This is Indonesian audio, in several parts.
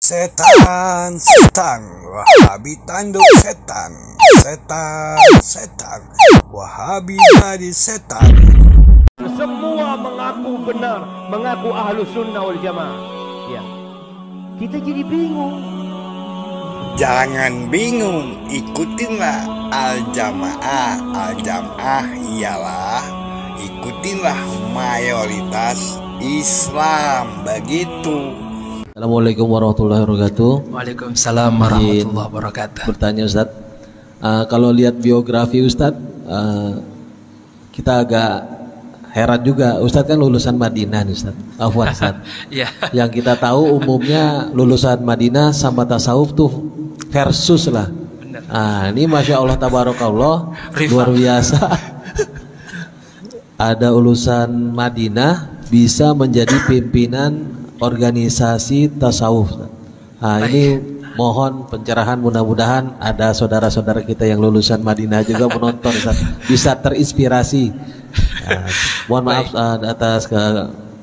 Setan, setan, Wahabi tanduk setan. Setan, setan, Wahabi jadi setan. Semua mengaku benar, mengaku ahlu sunnah wal jamaah. Ya, kita jadi bingung. Jangan bingung, ikutinlah al-jamaah. Al-jamaah ialah ikutinlah mayoritas Islam, begitu. Assalamualaikum warahmatullahi wabarakatuh. Waalaikumsalam warahmatullahi wabarakatuh. Bertanya Ustadz, kalau lihat biografi Ustadz, kita agak heran juga. Ustadz kan lulusan Madinah nih Ustadz. Afwan Ustadz. Ya. Yang kita tahu umumnya lulusan Madinah sama tasawuf tuh versus lah. Benar. Ini Masya Allah Tabarakallah, luar biasa. Ada lulusan Madinah bisa menjadi pimpinan organisasi tasawuf. Ini mohon pencerahan, mudah-mudahan ada saudara-saudara kita yang lulusan Madinah juga menonton, Ustaz, bisa terinspirasi. Mohon maaf atas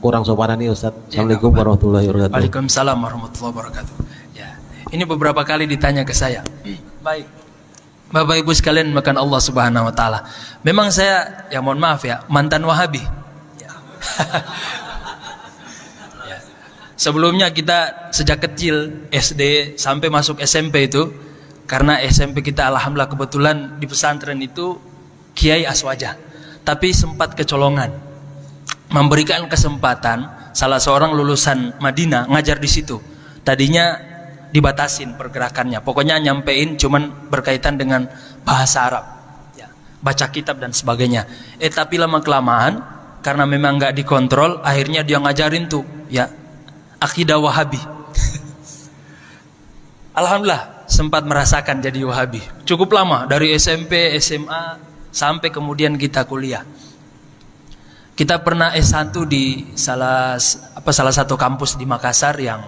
kurang sopanan ini Ustaz. Assalamualaikum warahmatullahi wabarakatuh. Waalaikumsalam warahmatullahi wabarakatuh. Ya, ini beberapa kali ditanya ke saya. Baik, Bapak Ibu sekalian makan Allah Subhanahu Wa Taala. Memang saya, ya mohon maaf ya, mantan Wahabi. Ya. Sebelumnya kita sejak kecil SD sampai masuk SMP itu, karena SMP kita alhamdulillah kebetulan di pesantren itu Kiai Aswaja, tapi sempat kecolongan, memberikan kesempatan salah seorang lulusan Madinah ngajar di situ. Tadinya dibatasin pergerakannya, pokoknya nyampein cuman berkaitan dengan bahasa Arab, ya, baca kitab dan sebagainya. Tapi lama kelamaan karena memang nggak dikontrol, akhirnya dia ngajarin tuh, ya, akidah Wahabi. Alhamdulillah sempat merasakan jadi Wahabi. Cukup lama, dari SMP, SMA sampai kemudian kita kuliah. Kita pernah S1 di salah satu kampus di Makassar yang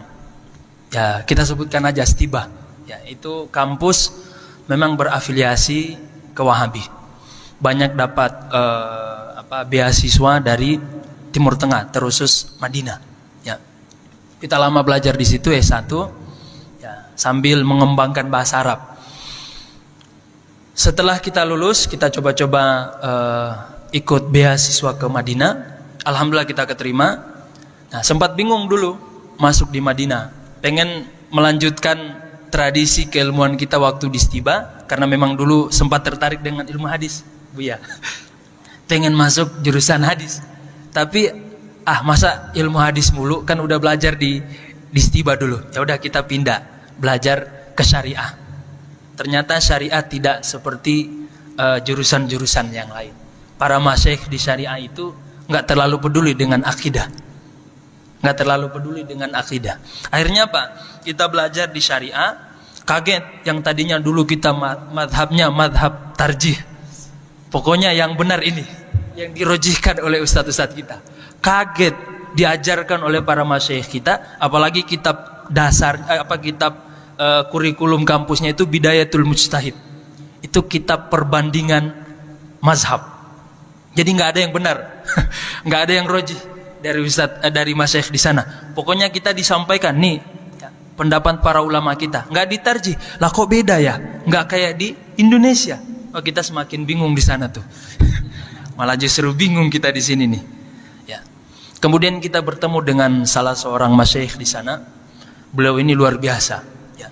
ya kita sebutkan aja Stiba. Ya, itu kampus memang berafiliasi ke Wahabi. Banyak dapat beasiswa dari Timur Tengah, terusus Madinah. Kita lama belajar di situ S1, ya, sambil mengembangkan bahasa Arab. Setelah kita lulus, kita coba-coba ikut beasiswa ke Madinah. Alhamdulillah kita keterima. Nah, sempat bingung dulu masuk di Madinah. Pengen melanjutkan tradisi keilmuan kita waktu di Stiba, karena memang dulu sempat tertarik dengan ilmu hadis, Bu ya. Pengen masuk jurusan hadis. Tapi masa ilmu hadis mulu, kan udah belajar di Stiba dulu. Ya udah kita pindah belajar ke syariah. Ternyata syariah tidak seperti jurusan-jurusan yang lain. Para masyayikh di syariah itu nggak terlalu peduli dengan akidah. Nggak terlalu peduli dengan akidah. Akhirnya apa? Kita belajar di syariah, kaget yang tadinya dulu kita madhabnya madhab tarjih. Pokoknya yang benar ini, yang dirojihkan oleh ustadz-ustadz kita. Kaget diajarkan oleh para masyayikh kita, apalagi kitab dasar, kitab kurikulum kampusnya itu Bidayatul Mujtahid. Itu kitab perbandingan mazhab. Jadi nggak ada yang benar, nggak ada yang rojih dari ustadz, dari masyayikh di sana. Pokoknya kita disampaikan nih pendapat para ulama kita, nggak ditarjih. Lah kok beda ya? Nggak kayak di Indonesia. Oh, kita semakin bingung di sana tuh. Malah justru bingung kita di sini nih. Kemudian kita bertemu dengan salah seorang masyayikh di sana. Beliau ini luar biasa. Ya.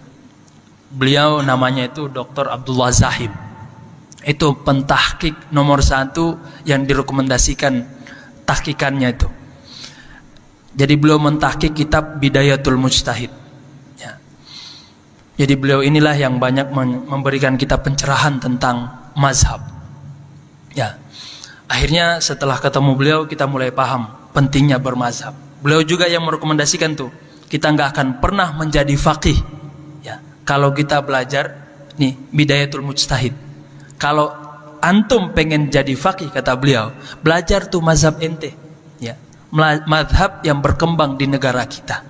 Beliau namanya itu Dr. Abdullah Zahid. Itu pentahkik nomor 1 yang direkomendasikan tahkikannya itu. Jadi beliau mentahkik kitab Bidayatul Mujtahid. Ya. Jadi beliau inilah yang banyak memberikan kita pencerahan tentang mazhab. Ya. Akhirnya setelah ketemu beliau kita mulai paham pentingnya bermazhab. Beliau juga yang merekomendasikan tuh, kita nggak akan pernah menjadi faqih ya kalau kita belajar nih Bidayatul Mujtahid. Kalau antum pengen jadi faqih, kata beliau, belajar tuh mazhab ente ya, mazhab yang berkembang di negara kita.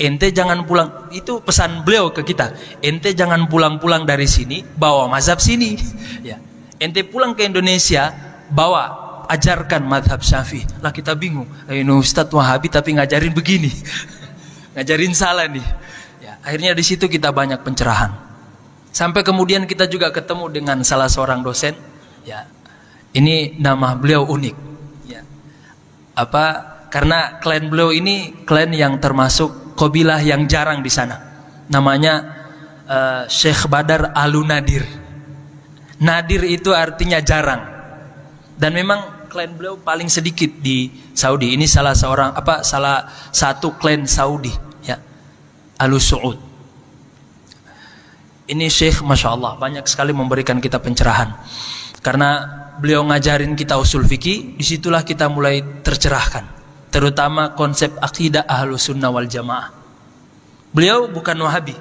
Ente jangan pulang, itu pesan beliau ke kita, ente jangan pulang-pulang dari sini bawa mazhab sini ya. Ente pulang ke Indonesia bawa, ajarkan madhab Syafi'i. Lah kita bingung, ini Ustadz Wahabi tapi ngajarin begini. Ngajarin salah nih. Akhirnya di situ kita banyak pencerahan. Sampai kemudian kita juga ketemu dengan salah seorang dosen. Ya, ini nama beliau unik. Ya, karena klan beliau ini klan yang termasuk kabilah yang jarang di sana. Namanya Syekh Badar Al-Nadir. Nadir itu artinya jarang. Dan memang klan beliau paling sedikit di Saudi. Ini salah satu klan Saudi, ya. Al-Su'ud. Ini Syekh, Masya Allah, banyak sekali memberikan kita pencerahan. Karena beliau ngajarin kita usul fikih, disitulah kita mulai tercerahkan. Terutama konsep akidah Ahlus Sunnah wal Jamaah. Beliau bukan Wahabi,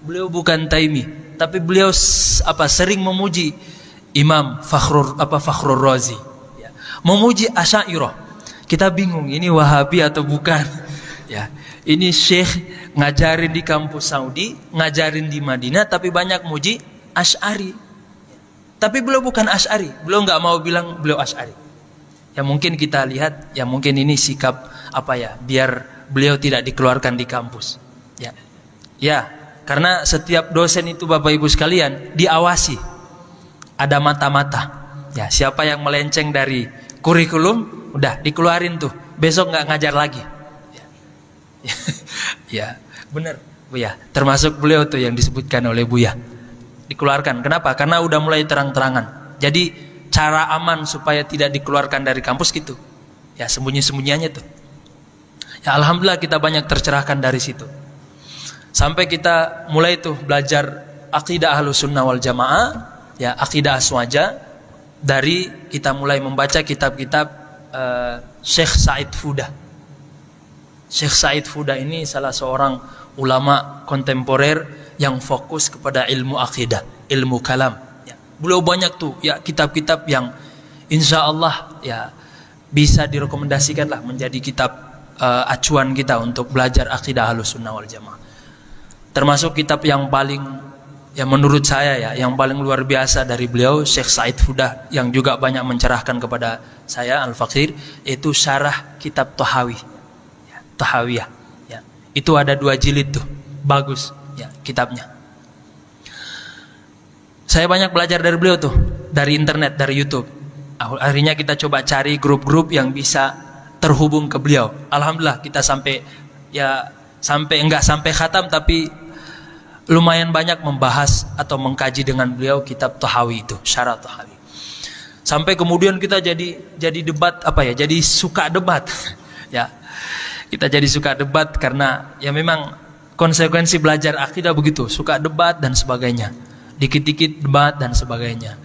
beliau bukan Taimi, tapi beliau sering memuji Imam Fakhrur Razi, ya. Memuji Asy'ariyah. Kita bingung ini Wahabi atau bukan, ya. Ini Syekh ngajarin di kampus Saudi, ngajarin di Madinah, tapi banyak muji Asy'ari. Tapi beliau bukan Asy'ari, beliau nggak mau bilang beliau Asy'ari. Ya mungkin kita lihat, ya mungkin ini sikap biar beliau tidak dikeluarkan di kampus. Ya, ya, karena setiap dosen itu Bapak Ibu sekalian diawasi, ada mata-mata. Ya, siapa yang melenceng dari kurikulum, udah dikeluarin tuh, besok nggak ngajar lagi. Ya, benar, Buya. Termasuk beliau tuh yang disebutkan oleh Buya. Dikeluarkan. Kenapa? Karena udah mulai terang-terangan. Jadi cara aman supaya tidak dikeluarkan dari kampus gitu. Ya, sembunyi-sembunyiannya tuh. Ya, alhamdulillah kita banyak tercerahkan dari situ. Sampai kita mulai tuh belajar akidah Ahlus Sunnah wal Jamaah, ya, akidah aswaja. Dari kita mulai membaca kitab-kitab Syekh Said Fuda. Syekh Said Fuda ini salah seorang ulama kontemporer yang fokus kepada ilmu akidah, ilmu kalam. Ya. Beliau banyak tuh ya kitab-kitab yang insya Allah ya bisa direkomendasikan lah menjadi kitab acuan kita untuk belajar akidah Ahlus Sunnah wal Jamaah. Termasuk kitab yang paling ya menurut saya ya yang paling luar biasa dari beliau Syekh Said Fuda yang juga banyak mencerahkan kepada saya Al-Faqir, itu syarah kitab Tahawi. Tahawiyah, ya. Itu ada 2 jilid tuh, bagus, ya kitabnya. Saya banyak belajar dari beliau tuh, dari internet, dari YouTube. Akhirnya kita coba cari grup-grup yang bisa terhubung ke beliau. Alhamdulillah kita sampai enggak sampai khatam, tapi lumayan banyak membahas atau mengkaji dengan beliau kitab Tahawi itu, syarah Tahawi. Sampai kemudian kita jadi debat jadi suka debat, ya. Kita jadi suka debat karena ya memang konsekuensi belajar akidah begitu, suka debat dan sebagainya. Dikit-dikit debat dan sebagainya.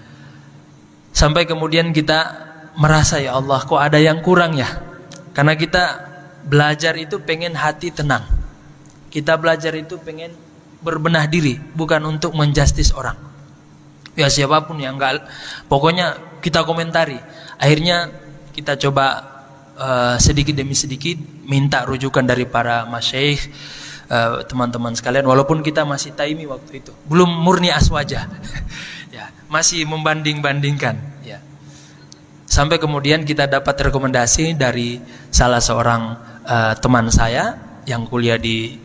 Sampai kemudian kita merasa ya Allah kok ada yang kurang ya. Karena kita belajar itu pengen hati tenang. Kita belajar itu pengen berbenah diri, bukan untuk menjustis orang. Ya siapapun yang enggak, pokoknya kita komentari. Akhirnya kita coba sedikit demi sedikit minta rujukan dari para masyayikh, teman-teman sekalian, walaupun kita masih taimi waktu itu, belum murni aswaja. Ya, masih membanding-bandingkan, ya. Sampai kemudian kita dapat rekomendasi dari salah seorang teman saya yang kuliah di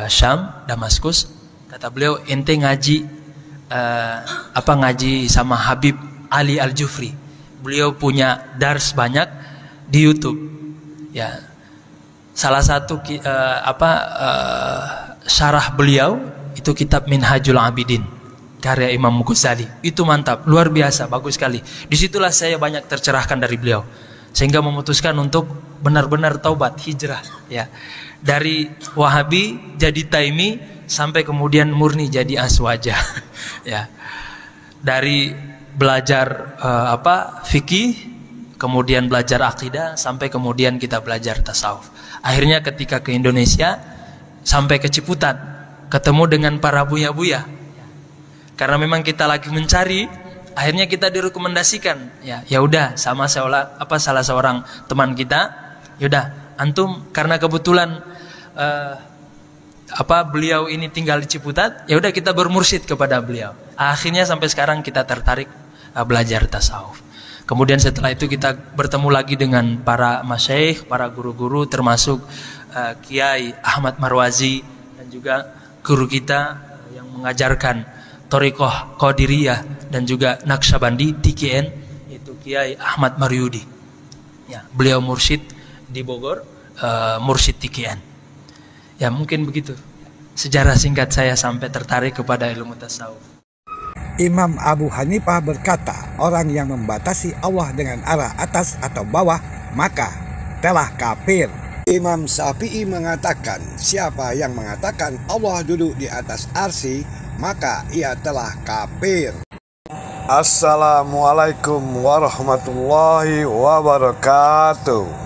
Syam, Damaskus. Kata beliau, ente ngaji ngaji sama Habib Ali Al-Jufri. Beliau punya dars banyak di YouTube, ya. Salah satu syarah beliau itu kitab Minhajul Abidin karya Imam Ghazali. Itu mantap, luar biasa, bagus sekali. Disitulah saya banyak tercerahkan dari beliau, sehingga memutuskan untuk benar-benar taubat, hijrah, ya. Dari Wahabi jadi Taimi sampai kemudian murni jadi aswaja, ya. Dari belajar fikih, kemudian belajar akidah, sampai kemudian kita belajar tasawuf. Akhirnya ketika ke Indonesia, sampai ke Ciputat, ketemu dengan para buya-buya. Karena memang kita lagi mencari, akhirnya kita direkomendasikan. Ya udah, sama salah seorang teman kita, yaudah antum karena kebetulan beliau ini tinggal di Ciputat, ya udah kita bermursyid kepada beliau. Akhirnya sampai sekarang kita tertarik belajar tasawuf. Kemudian setelah itu kita bertemu lagi dengan para masyayikh, para guru-guru, termasuk Kiai Ahmad Marwazi dan juga guru kita yang mengajarkan Thariqah Qadiriyah dan juga Naqsyabandi TKN, yaitu Kiai Ahmad Maryudi. Ya, beliau mursyid di Bogor, mursyid TKN. Ya, mungkin begitu sejarah singkat saya sampai tertarik kepada ilmu tasawuf. Imam Abu Hanifah berkata, orang yang membatasi Allah dengan arah atas atau bawah, maka telah kafir. Imam Syafi'i mengatakan, siapa yang mengatakan Allah duduk di atas arsy, maka ia telah kafir. Assalamualaikum warahmatullahi wabarakatuh.